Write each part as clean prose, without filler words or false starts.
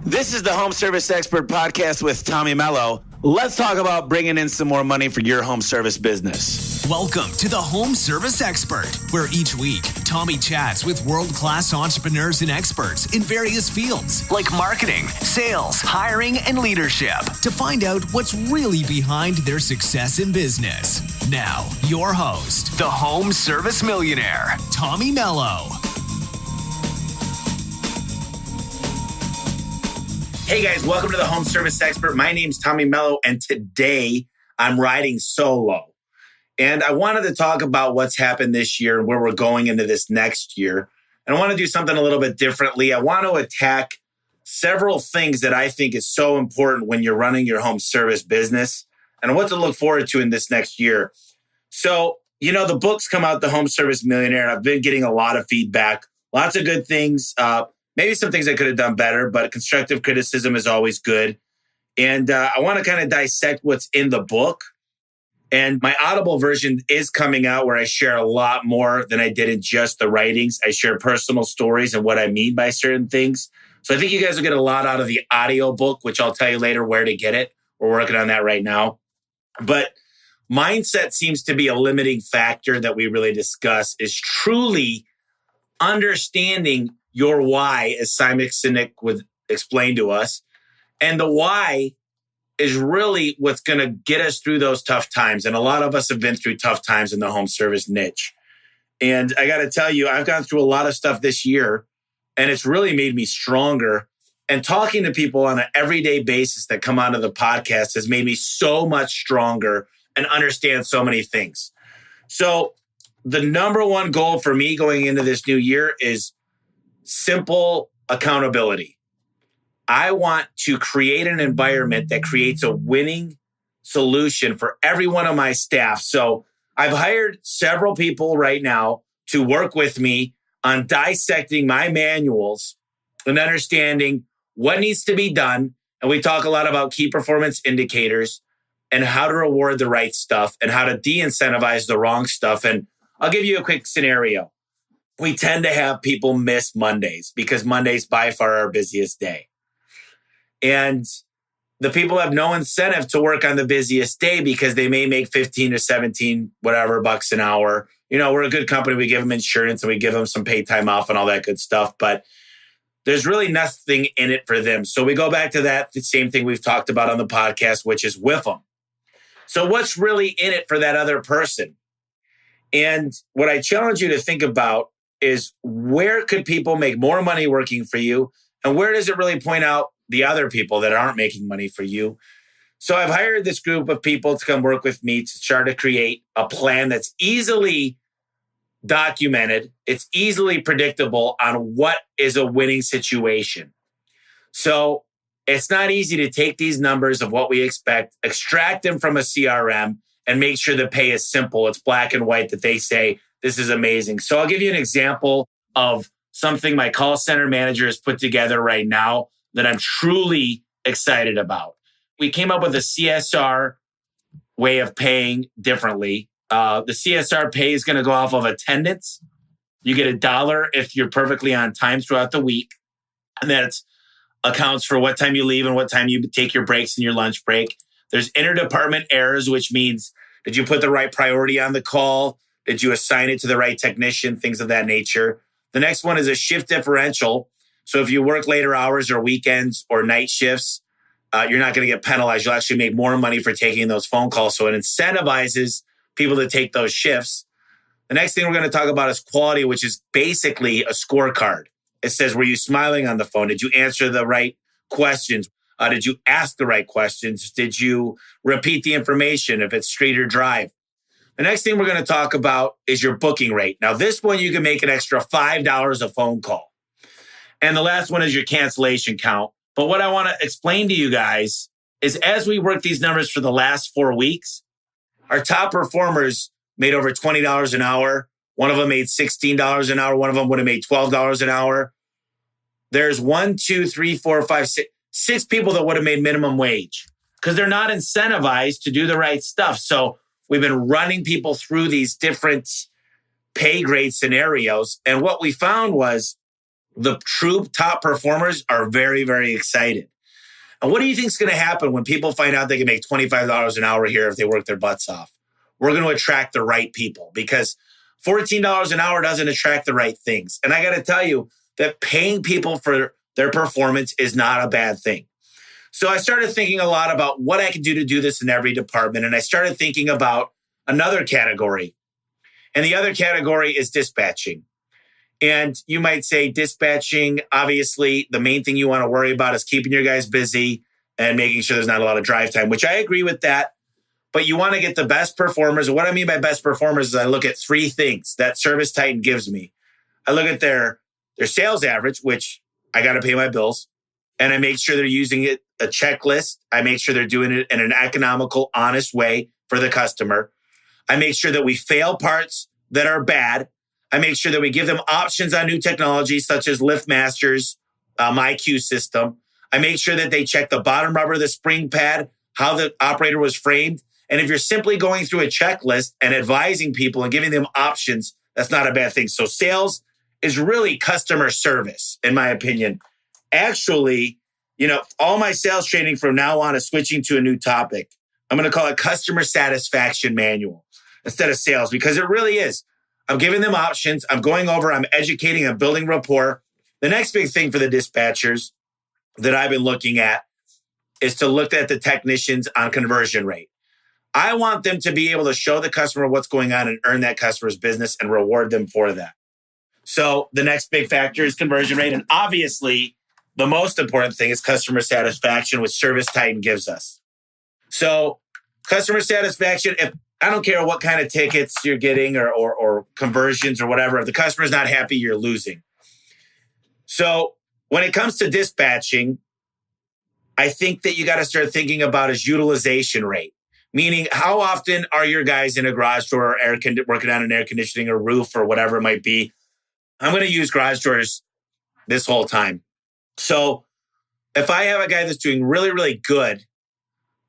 This is the Home Service Expert Podcast with Tommy Mello. Let's talk about bringing in some more money for your home service business. Welcome to the Home Service Expert, where each week, Tommy chats with world-class entrepreneurs and experts in various fields like marketing, sales, hiring, and leadership to find out what's really behind their success in business. Now, your host, the Home Service Millionaire, Tommy Mello. Hey guys, welcome to the Home Service Expert. My name's Tommy Mello, and today I'm riding solo. And I wanted to talk about what's happened this year and where we're going into this next year. And I want to do something a little bit differently. I want to attack several things that I think is so important when you're running your home service business and what to look forward to in this next year. So, the book's come out, The Home Service Millionaire. I've been getting a lot of feedback, lots of good things. Maybe some things I could have done better, but constructive criticism is always good. And I want to kind of dissect what's in the book. And my Audible version is coming out where I share a lot more than I did in just the writings. I share personal stories and what I mean by certain things. So I think you guys will get a lot out of the audio book, which I'll tell you later where to get it. We're working on that right now. But mindset seems to be a limiting factor that we really discuss, is truly understanding your why, as Simon Sinek would explain to us. And the why is really what's going to get us through those tough times. And a lot of us have been through tough times in the home service niche. And I got to tell you, I've gone through a lot of stuff this year, and it's really made me stronger. And talking to people on an everyday basis that come onto the podcast has made me so much stronger and understand so many things. So the number one goal for me going into this new year is simple accountability. I want to create an environment that creates a winning solution for every one of my staff. So I've hired several people right now to work with me on dissecting my manuals and understanding what needs to be done. And we talk a lot about key performance indicators and how to reward the right stuff and how to de-incentivize the wrong stuff. And I'll give you a quick scenario. We tend to have people miss Mondays because Monday's by far our busiest day. And the people have no incentive to work on the busiest day because they may make 15 to 17, whatever, bucks an hour. We're a good company. We give them insurance and we give them some paid time off and all that good stuff. But there's really nothing in it for them. So we go back to the same thing we've talked about on the podcast, which is whiff them. So what's really in it for that other person? And what I challenge you to think about is, where could people make more money working for you? And where does it really point out the other people that aren't making money for you? So I've hired this group of people to come work with me to start to create a plan that's easily documented. It's easily predictable on what is a winning situation. So it's not easy to take these numbers of what we expect, extract them from a CRM, and make sure the pay is simple. It's black and white that they say, this is amazing. So I'll give you an example of something my call center manager has put together right now that I'm truly excited about. We came up with a CSR way of paying differently. The CSR pay is going to go off of attendance. You get $1 if you're perfectly on time throughout the week. And that accounts for what time you leave and what time you take your breaks and your lunch break. There's interdepartment errors, which means, did you put the right priority on the call? Did you assign it to the right technician? Things of that nature. The next one is a shift differential. So if you work later hours or weekends or night shifts, you're not going to get penalized. You'll actually make more money for taking those phone calls. So it incentivizes people to take those shifts. The next thing we're going to talk about is quality, which is basically a scorecard. It says, were you smiling on the phone? Did you answer the right questions? Did you ask the right questions? Did you repeat the information if it's street or drive? The next thing we're going to talk about is your booking rate. Now, this one, you can make an extra $5 a phone call. And the last one is your cancellation count. But what I want to explain to you guys is, as we work these numbers for the last 4 weeks, our top performers made over $20 an hour. One of them made $16 an hour. One of them would have made $12 an hour. There's 6 people that would have made minimum wage because they're not incentivized to do the right stuff. So we've been running people through these different pay grade scenarios. And what we found was The true top performers are very, very excited. And what do you think is going to happen when people find out they can make $25 an hour here if they work their butts off? We're going to attract the right people because $14 an hour doesn't attract the right things. And I got to tell you that paying people for their performance is not a bad thing. So I started thinking a lot about what I could do to do this in every department. And I started thinking about another category. And the other category is dispatching. And you might say dispatching, obviously, the main thing you want to worry about is keeping your guys busy and making sure there's not a lot of drive time, which I agree with that. But you want to get the best performers. And what I mean by best performers is I look at three things that Service Titan gives me. I look at their sales average, which I got to pay my bills. And I make sure they're using it, a checklist. I make sure they're doing it in an economical, honest way for the customer. I make sure that we fail parts that are bad. I make sure that we give them options on new technologies such as LiftMaster's MyQ system. I make sure that they check the bottom rubber of the spring pad, how the operator was framed. And if you're simply going through a checklist and advising people and giving them options, that's not a bad thing. So sales is really customer service, in my opinion. Actually, all my sales training from now on is switching to a new topic. I'm going to call it customer satisfaction manual instead of sales because it really is. I'm giving them options. I'm going over, I'm educating, I'm building rapport. The next big thing for the dispatchers that I've been looking at is to look at the technicians on conversion rate. I want them to be able to show the customer what's going on and earn that customer's business and reward them for that. So the next big factor is conversion rate. And obviously, the most important thing is customer satisfaction, which Service Titan gives us. So customer satisfaction, if I don't care what kind of tickets you're getting or conversions or whatever. If the customer's not happy, you're losing. So when it comes to dispatching, I think that you got to start thinking about is utilization rate. Meaning, how often are your guys in a garage door or working on an air conditioning or roof or whatever it might be? I'm going to use garage doors this whole time. So if I have a guy that's doing really, really good,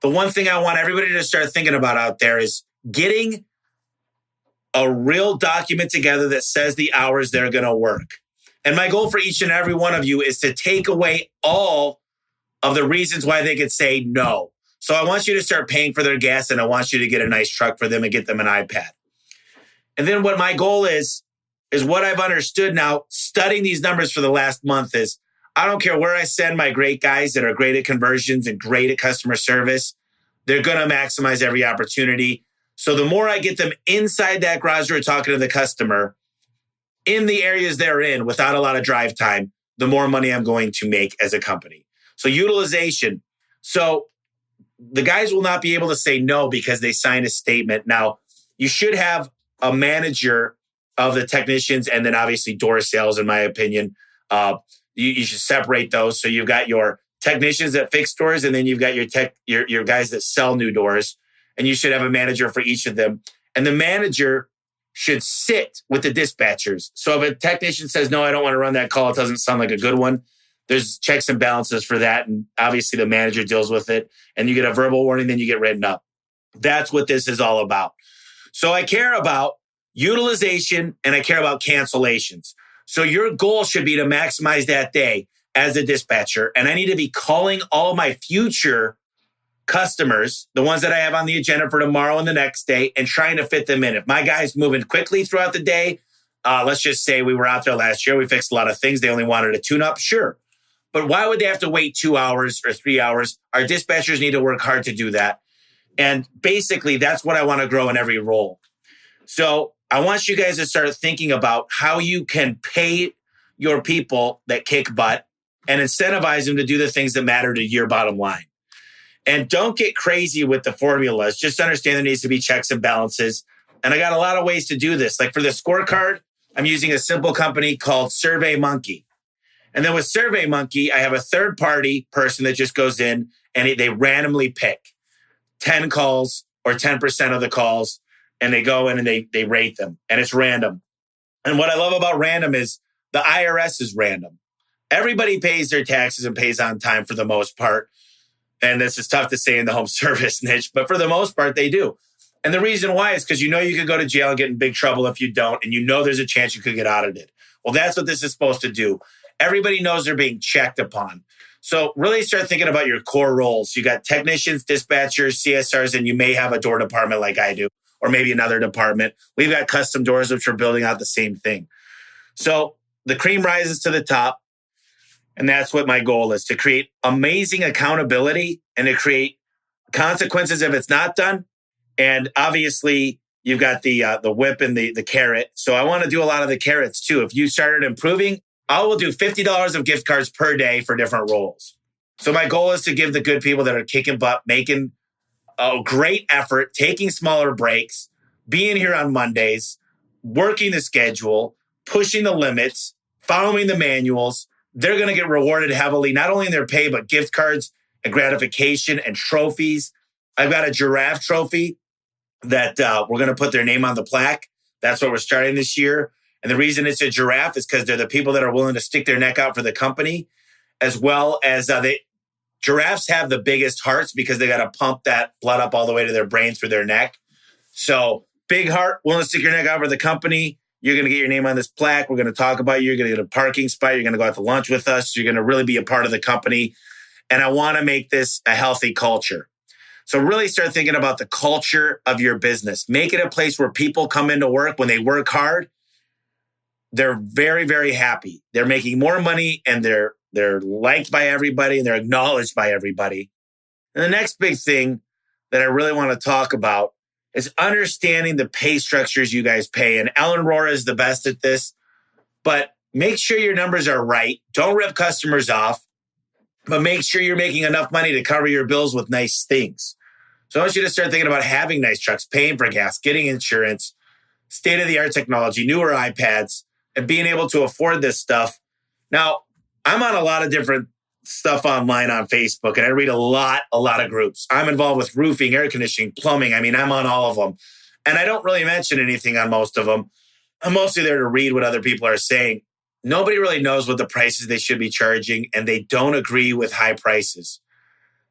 the one thing I want everybody to start thinking about out there is getting a real document together that says the hours they're going to work. And my goal for each and every one of you is to take away all of the reasons why they could say no. So I want you to start paying for their gas and I want you to get a nice truck for them and get them an iPad. And then what my goal is what I've understood now, studying these numbers for the last month is I don't care where I send my great guys that are great at conversions and great at customer service, they're going to maximize every opportunity. So the more I get them inside that garage door talking to the customer in the areas they're in without a lot of drive time, the more money I'm going to make as a company. So utilization. So the guys will not be able to say no because they signed a statement. Now, you should have a manager of the technicians and then obviously door sales, in my opinion. You should separate those. So you've got your technicians that fix doors and then you've got your guys that sell new doors. And you should have a manager for each of them. And the manager should sit with the dispatchers. So if a technician says, no, I don't want to run that call, it doesn't sound like a good one, there's checks and balances for that. And obviously the manager deals with it. And you get a verbal warning, then you get written up. That's what this is all about. So I care about utilization and I care about cancellations. So your goal should be to maximize that day as a dispatcher. And I need to be calling all my future customers, the ones that I have on the agenda for tomorrow and the next day, and trying to fit them in. If my guy's moving quickly throughout the day, let's just say we were out there last year, we fixed a lot of things. They only wanted a tune-up, sure. But why would they have to wait 2 hours or 3 hours? Our dispatchers need to work hard to do that. And basically, that's what I want to grow in every role. So I want you guys to start thinking about how you can pay your people that kick butt and incentivize them to do the things that matter to your bottom line. And don't get crazy with the formulas. Just understand there needs to be checks and balances. And I got a lot of ways to do this. Like for the scorecard, I'm using a simple company called SurveyMonkey. And then with SurveyMonkey, I have a third-party person that just goes in and they randomly pick 10 calls or 10% of the calls, and they go in and they rate them. And it's random. And what I love about random is the IRS is random. Everybody pays their taxes and pays on time for the most part. And this is tough to say in the home service niche, but for the most part, they do. And the reason why is because you could go to jail and get in big trouble if you don't, and there's a chance you could get audited. Well, that's what this is supposed to do. Everybody knows they're being checked upon. So really start thinking about your core roles. You got technicians, dispatchers, CSRs, and you may have a door department like I do, or maybe another department. We've got custom doors, which are building out the same thing. So the cream rises to the top. And that's what my goal is, to create amazing accountability and to create consequences if it's not done. And obviously, you've got the whip and the carrot. So I want to do a lot of the carrots too. If you started improving, I will do $50 of gift cards per day for different roles. So my goal is to give the good people that are kicking butt, making a great effort, taking smaller breaks, being here on Mondays, working the schedule, pushing the limits, following the manuals. They're going to get rewarded heavily, not only in their pay, but gift cards and gratification and trophies. I've got a giraffe trophy that we're going to put their name on the plaque. That's what we're starting this year. And the reason it's a giraffe is because they're the people that are willing to stick their neck out for the company, as well as giraffes have the biggest hearts because they got to pump that blood up all the way to their brain through their neck. So big heart, willing to stick your neck out for the company. You're going to get your name on this plaque. We're going to talk about you. You're going to get a parking spot. You're going to go out to lunch with us. You're going to really be a part of the company. And I want to make this a healthy culture. So really start thinking about the culture of your business. Make it a place where people come into work. When they work hard, they're very, very happy. They're making more money and they're liked by everybody and they're acknowledged by everybody. And the next big thing that I really want to talk about is understanding the pay structures you guys pay. And Ellen Rohrer is the best at this, but make sure your numbers are right. Don't rip customers off, but make sure you're making enough money to cover your bills with nice things. So I want you to start thinking about having nice trucks, paying for gas, getting insurance, state-of-the-art technology, newer iPads, and being able to afford this stuff. Now, I'm on a lot of different stuff online on Facebook, and I read a lot of groups. I'm involved with roofing, air conditioning, plumbing. I mean, I'm on all of them. And I don't really mention anything on most of them. I'm mostly there to read what other people are saying. Nobody really knows what the prices they should be charging, and they don't agree with high prices.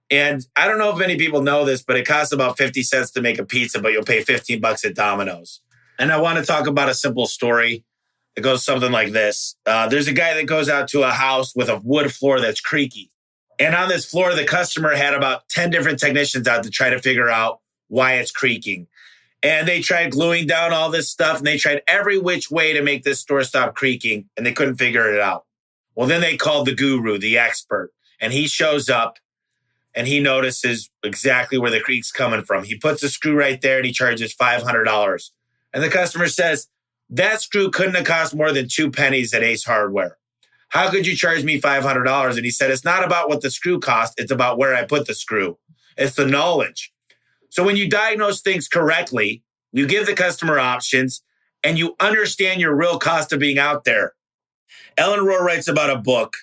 And I don't know if many people know this, but it costs about 50 cents to make a pizza, but you'll pay 15 bucks at Domino's. And I want to talk about a simple story. It goes something like this. There's a guy that goes out to a house with a wood floor that's creaky. And on this floor, the customer had about 10 different technicians out to try to figure out why it's creaking. And they tried gluing down all this stuff, and they tried every which way to make this store stop creaking, and they couldn't figure it out. Well, then they called the guru, the expert, and he shows up, and he notices exactly where the creak's coming from. He puts a screw right there, and he charges $500. And the customer says, that screw couldn't have cost more than 2 pennies at Ace Hardware. How could you charge me $500? And he said, it's not about what the screw cost. It's about where I put the screw. It's the knowledge. So when you diagnose things correctly, you give the customer options and you understand your real cost of being out there. Ellen Rohrer writes about a book.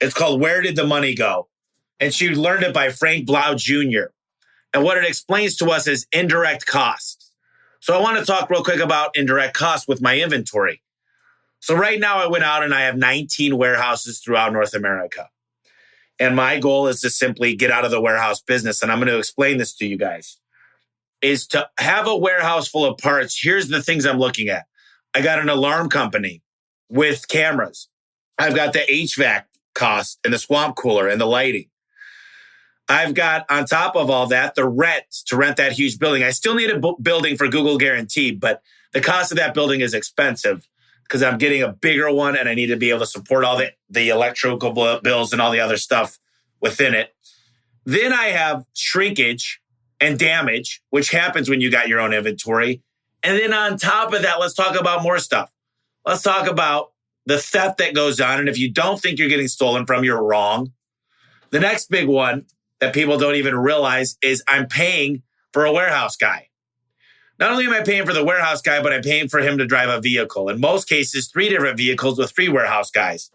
It's called Where Did the Money Go? And she learned it by Frank Blau Jr. And what it explains to us is indirect costs. So I want to talk real quick about indirect costs with my inventory. So right now I went out and I have 19 warehouses throughout North America. And my goal is to simply get out of the warehouse business. And I'm going to explain this to you guys. Is to have a warehouse full of parts. Here's the things I'm looking at. I got an alarm company with cameras. I've got the HVAC cost and the swamp cooler and the lighting. I've got, on top of all that, the rent to rent that huge building. I still need a building for Google Guarantee, but the cost of that building is expensive because I'm getting a bigger one and I need to be able to support all the electrical bills and all the other stuff within it. Then I have shrinkage and damage, which happens when you got your own inventory. And then on top of that, let's talk about more stuff. Let's talk about the theft that goes on. And if you don't think you're getting stolen from, you're wrong. The next big one that people don't even realize is I'm paying for a warehouse guy. Not only am I paying for the warehouse guy, but I'm paying for him to drive a vehicle. In most cases, 3 different vehicles with 3 warehouse guys.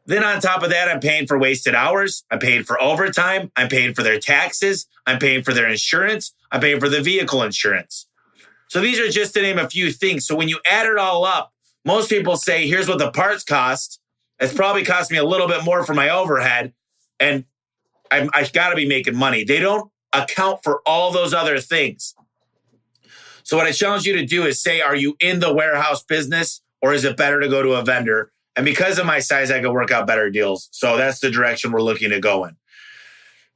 Then on top of that, I'm paying for wasted hours. I'm paying for overtime. I'm paying for their taxes. I'm paying for their insurance. I'm paying for the vehicle insurance. So these are just to name a few things. So when you add it all up, most people say, here's what the parts cost. It's probably cost me a little bit more for my overhead. And I got to be making money. They don't account for all those other things. So what I challenge you to do is say, are you in the warehouse business or is it better to go to a vendor And because of my size, I can work out better deals. So that's the direction we're looking to go in.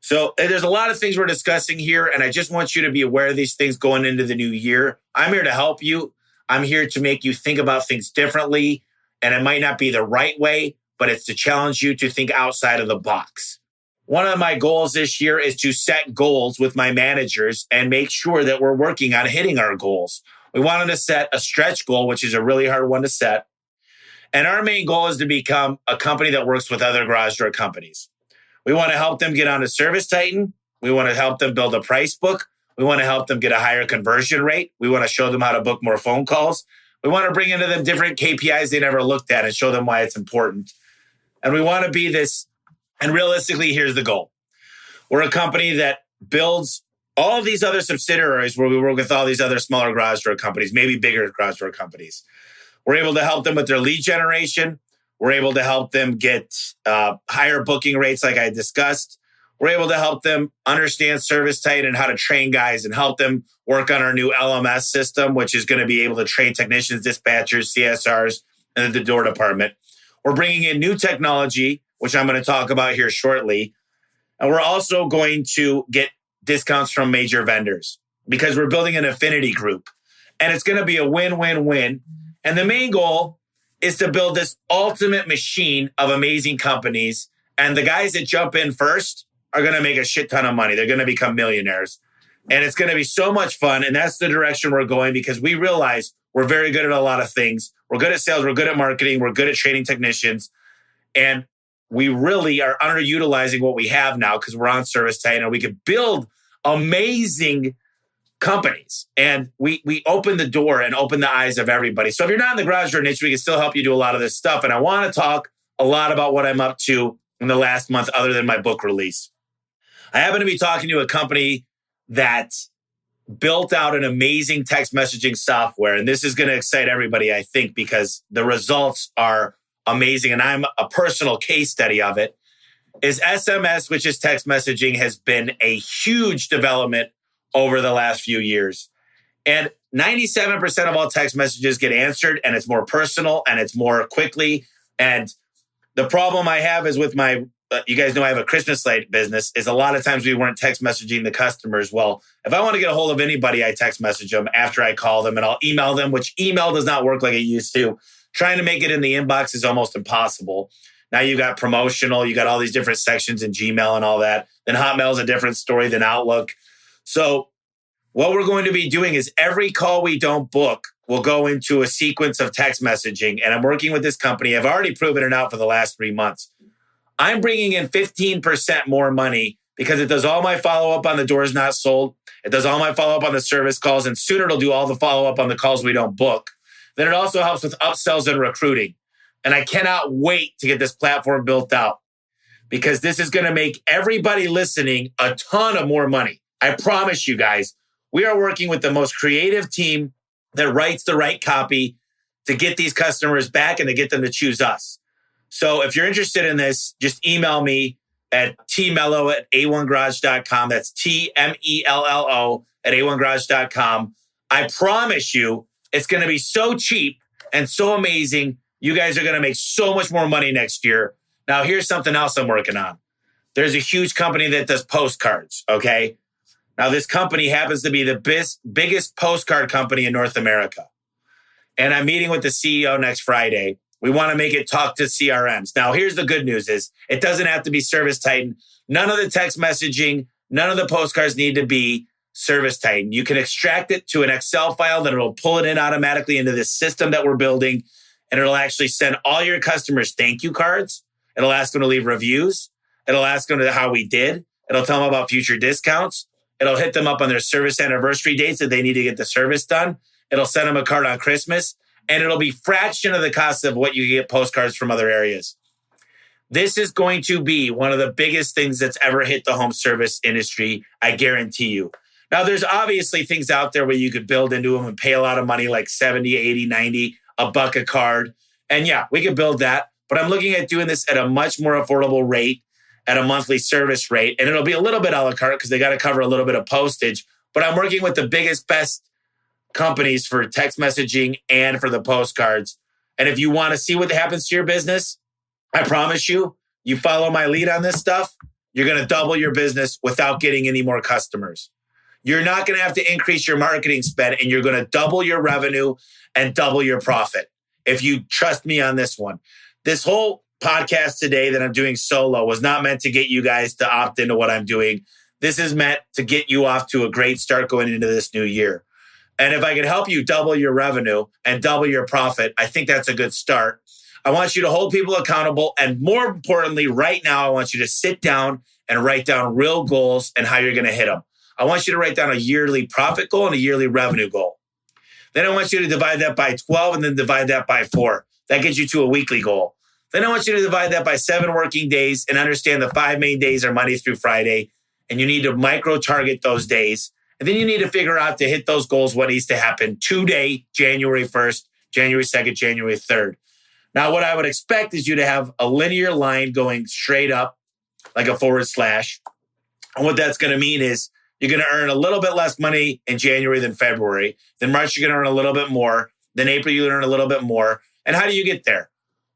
So there's a lot of things we're discussing here, and I just want you to be aware of these things going into the new year. I'm here to help you. I'm here to make you think about things differently, and it might not be the right way, but it's to challenge you to think outside of the box. One of my goals this year is to set goals with my managers and make sure that we're working on hitting our goals. We wanted to set a stretch goal, which is a really hard one to set. And our main goal is to become a company that works with other garage door companies. We want to help them get onto Service Titan. We want to help them build a price book. We want to help them get a higher conversion rate. We want to show them how to book more phone calls. We want to bring into them different KPIs they never looked at and show them why it's important. And we want to be this. And realistically, here's the goal. We're a company that builds all of these other subsidiaries where we work with all these other smaller garage door companies, maybe bigger garage door companies. We're able to help them with their lead generation. We're able to help them get higher booking rates like I discussed. We're able to help them understand Service Titan and how to train guys and help them work on our new LMS system, which is going to be able to train technicians, dispatchers, CSRs, and the door department. We're bringing in new technology, which I'm going to talk about here shortly. And we're also going to get discounts from major vendors because we're building an affinity group. And it's going to be a win-win-win. And the main goal is to build this ultimate machine of amazing companies. And the guys that jump in first are going to make a shit ton of money. They're going to become millionaires. And it's going to be so much fun. And that's the direction we're going because we realize we're very good at a lot of things. We're good at sales. We're good at marketing. We're good at training technicians. And we really are underutilizing what we have now because we're on Service Titan and we can build amazing companies. And we open the door and open the eyes of everybody. So if you're not in the garage door niche, we can still help you do a lot of this stuff. And I want to talk a lot about what I'm up to in the last month other than my book release. I happen to be talking to a company that built out an amazing text messaging software. And this is going to excite everybody, I think, because the results are amazing. And I'm a personal case study of it. Is SMS, which is text messaging, has been a huge development over the last few years. And 97% of all text messages get answered, and it's more personal and it's more quickly. And the problem I have is with my, you guys know I have a Christmas light business, is a lot of times we weren't text messaging the customers. Well, if I want to get a hold of anybody, I text message them after I call them and I'll email them, which email does not work like it used to. Trying to make it in the inbox is almost impossible. Now you got promotional, you got all these different sections in Gmail and all that. Then Hotmail is a different story than Outlook. So what we're going to be doing is every call we don't book will go into a sequence of text messaging. And I'm working with this company. I've already proven it out for the last 3 months. I'm bringing in 15% more money because it does all my follow-up on the doors not sold. It does all my follow-up on the service calls. And sooner it'll do all the follow-up on the calls we don't book. Then it also helps with upsells and recruiting. And I cannot wait to get this platform built out because this is going to make everybody listening a ton of more money. I promise you guys, we are working with the most creative team that writes the right copy to get these customers back and to get them to choose us. So if you're interested in this, just email me at tmello@a1garage.com. That's TMELLO at a1garage.com. I promise you, it's going to be so cheap and so amazing. You guys are going to make so much more money next year. Now, here's something else I'm working on. There's a huge company that does postcards, okay? Now, this company happens to be the biggest postcard company in North America. And I'm meeting with the CEO next Friday. We want to make it talk to CRMs. Now, here's the good news is it doesn't have to be Service Titan. None of the text messaging, none of the postcards need to be Service Titan. You can extract it to an Excel file that it'll pull it in automatically into this system that we're building. And it'll actually send all your customers thank you cards. It'll ask them to leave reviews. It'll ask them how we did. It'll tell them about future discounts. It'll hit them up on their service anniversary dates that they need to get the service done. It'll send them a card on Christmas. And it'll be fraction of the cost of what you get postcards from other areas. This is going to be one of the biggest things that's ever hit the home service industry, I guarantee you. Now, there's obviously things out there where you could build into them and pay a lot of money, like 70, 80, 90, a buck a card. And yeah, we could build that. But I'm looking at doing this at a much more affordable rate, at a monthly service rate. And it'll be a little bit a la carte because they got to cover a little bit of postage. But I'm working with the biggest, best companies for text messaging and for the postcards. And if you want to see what happens to your business, I promise you, you follow my lead on this stuff, you're going to double your business without getting any more customers. You're not going to have to increase your marketing spend, and you're going to double your revenue and double your profit if you trust me on this one. This whole podcast today that I'm doing solo was not meant to get you guys to opt into what I'm doing. This is meant to get you off to a great start going into this new year. And if I can help you double your revenue and double your profit, I think that's a good start. I want you to hold people accountable. And more importantly, right now, I want you to sit down and write down real goals and how you're going to hit them. I want you to write down a yearly profit goal and a yearly revenue goal. Then I want you to divide that by 12 and then divide that by 4. That gets you to a weekly goal. Then I want you to divide that by 7 working days and understand the 5 main days are Monday through Friday. And you need to micro-target those days. And then you need to figure out to hit those goals what needs to happen today, January 1st, January 2nd, January 3rd. Now, what I would expect is you to have a linear line going straight up like a forward slash. And what that's going to mean is you're going to earn a little bit less money in January than February. Then March, you're going to earn a little bit more. Then April, you earn a little bit more. And how do you get there?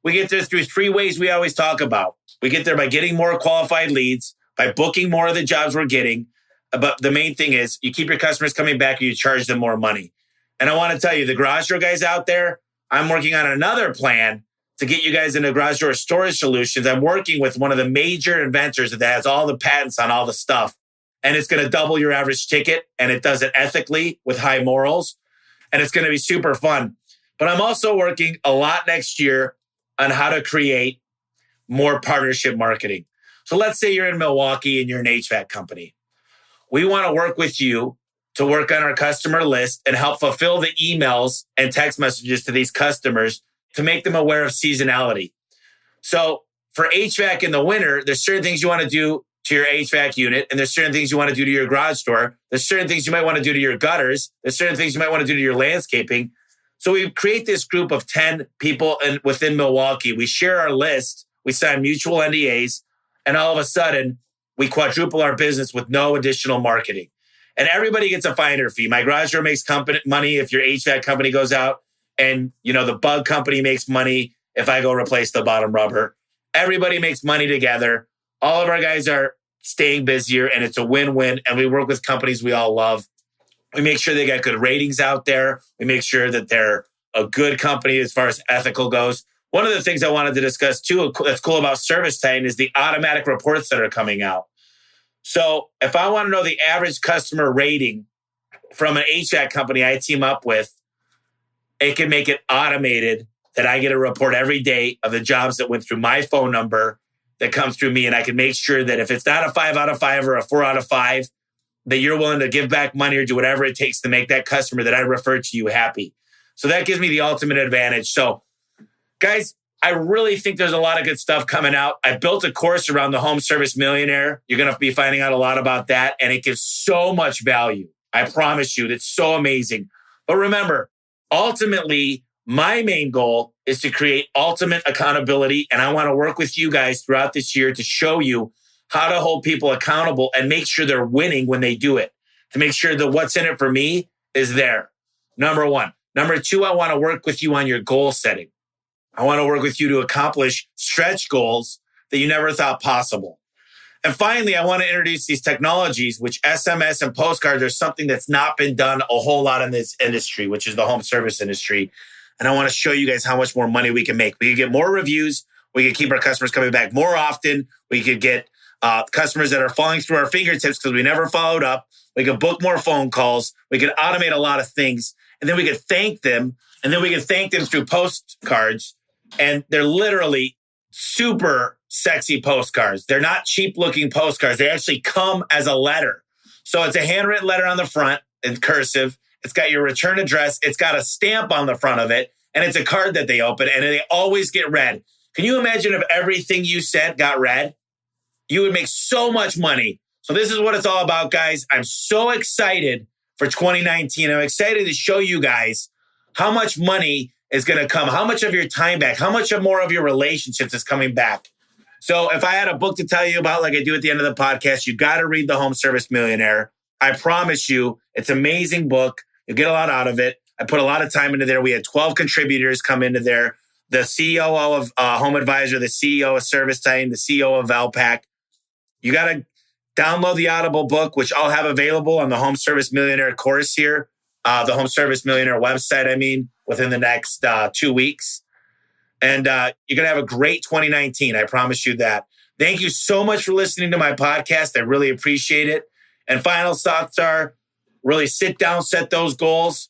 We get there through 3 ways we always talk about. We get there by getting more qualified leads, by booking more of the jobs we're getting. But the main thing is you keep your customers coming back and you charge them more money. And I want to tell you, the garage door guys out there, I'm working on another plan to get you guys into garage door storage solutions. I'm working with one of the major inventors that has all the patents on all the stuff. And it's going to double your average ticket. And it does it ethically with high morals. And it's going to be super fun. But I'm also working a lot next year on how to create more partnership marketing. So let's say you're in Milwaukee and you're an HVAC company. We want to work with you to work on our customer list and help fulfill the emails and text messages to these customers to make them aware of seasonality. So for HVAC in the winter, there's certain things you want to do to your HVAC unit, and there's certain things you want to do to your garage door. There's certain things you might want to do to your gutters. There's certain things you might want to do to your landscaping. So we create this group of 10 people within Milwaukee. We share our list. We sign mutual NDAs. And all of a sudden, we quadruple our business with no additional marketing. And everybody gets a finder fee. My garage door makes money if your HVAC company goes out. And, the bug company makes money if I go replace the bottom rubber. Everybody makes money together. All of our guys are staying busier, and it's a win-win. And we work with companies we all love. We make sure they got good ratings out there. We make sure that they're a good company as far as ethical goes. One of the things I wanted to discuss too that's cool about ServiceTitan is the automatic reports that are coming out. So if I want to know the average customer rating from an HVAC company I team up with, it can make it automated that I get a report every day of the jobs that went through my phone number that comes through me. And I can make sure that if it's not a 5 out of 5 or a 4 out of 5, that you're willing to give back money or do whatever it takes to make that customer that I refer to you happy. So that gives me the ultimate advantage. So guys, I really think there's a lot of good stuff coming out. I built a course around the Home Service Millionaire. You're going to be finding out a lot about that. And it gives so much value. I promise you, it's so amazing. But remember, ultimately, my main goal is to create ultimate accountability. And I want to work with you guys throughout this year to show you how to hold people accountable and make sure they're winning when they do it. To make sure that what's in it for me is there. Number 1. Number 2, I want to work with you on your goal setting. I want to work with you to accomplish stretch goals that you never thought possible. And finally, I want to introduce these technologies, which SMS and postcards are something that's not been done a whole lot in this industry, which is the home service industry. And I want to show you guys how much more money we can make. We can get more reviews. We can keep our customers coming back more often. We could get customers that are falling through our fingertips because we never followed up. We could book more phone calls. We could automate a lot of things. And then we could thank them. And then we can thank them through postcards. And they're literally super sexy postcards. They're not cheap looking postcards. They actually come as a letter. So it's a handwritten letter on the front in cursive. It's got your return address. It's got a stamp on the front of it. And it's a card that they open and they always get read. Can you imagine if everything you sent got read? You would make so much money. So this is what it's all about, guys. I'm so excited for 2019. I'm excited to show you guys how much money is going to come, how much of your time back, how much more of your relationships is coming back. So if I had a book to tell you about, like I do at the end of the podcast, you got to read The Home Service Millionaire. I promise you, it's an amazing book. You'll get a lot out of it. I put a lot of time into there. We had 12 contributors come into there. the COO of Home Advisor, the CEO of Service Titan, the CEO of Valpak. You got to download the Audible book, which I'll have available on the Home Service Millionaire course here, the Home Service Millionaire website, within the next 2 weeks. And you're going to have a great 2019. I promise you that. Thank you so much for listening to my podcast. I really appreciate it. And final thoughts are really sit down, set those goals.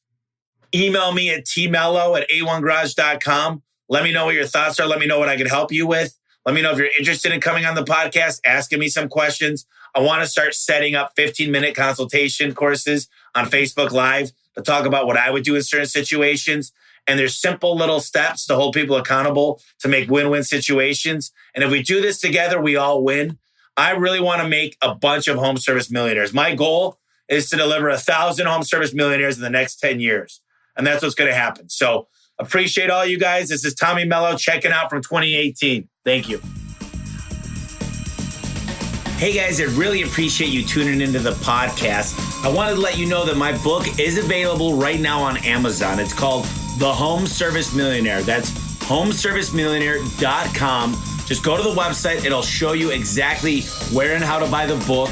Email me at tmello@a1garage.com. Let me know what your thoughts are. Let me know what I can help you with. Let me know if you're interested in coming on the podcast, asking me some questions. I want to start setting up 15-minute consultation courses on Facebook Live to talk about what I would do in certain situations. And there's simple little steps to hold people accountable to make win-win situations. And if we do this together, we all win. I really want to make a bunch of home service millionaires. My goal is to deliver 1,000 home service millionaires in the next 10 years. And that's what's going to happen. So appreciate all you guys. This is Tommy Mello checking out from 2018. Thank you. Hey guys, I really appreciate you tuning into the podcast. I wanted to let you know that my book is available right now on Amazon. It's called The Home Service Millionaire. That's homeservicemillionaire.com. Just go to the website. It'll show you exactly where and how to buy the book.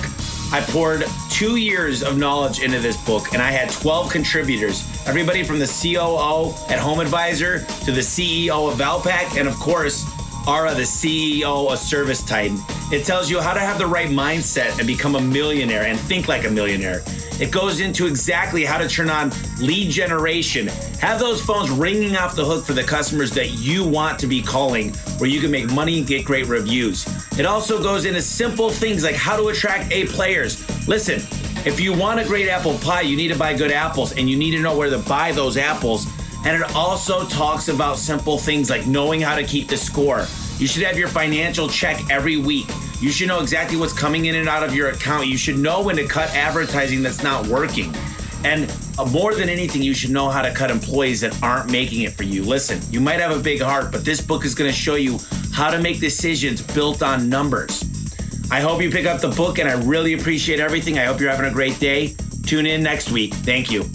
I poured 2 years of knowledge into this book, and I had 12 contributors. Everybody from the COO at Home Advisor to the CEO of Valpak, and of course, Ara, the CEO of Service Titan. It tells you how to have the right mindset and become a millionaire and think like a millionaire. It goes into exactly how to turn on lead generation. Have those phones ringing off the hook for the customers that you want to be calling, where you can make money and get great reviews. It also goes into simple things like how to attract A players. Listen, if you want a great apple pie, you need to buy good apples, and you need to know where to buy those apples. And it also talks about simple things like knowing how to keep the score. You should have your financial check every week. You should know exactly what's coming in and out of your account. You should know when to cut advertising that's not working. And more than anything, you should know how to cut employees that aren't making it for you. Listen, you might have a big heart, but this book is going to show you how to make decisions built on numbers. I hope you pick up the book, and I really appreciate everything. I hope you're having a great day. Tune in next week. Thank you.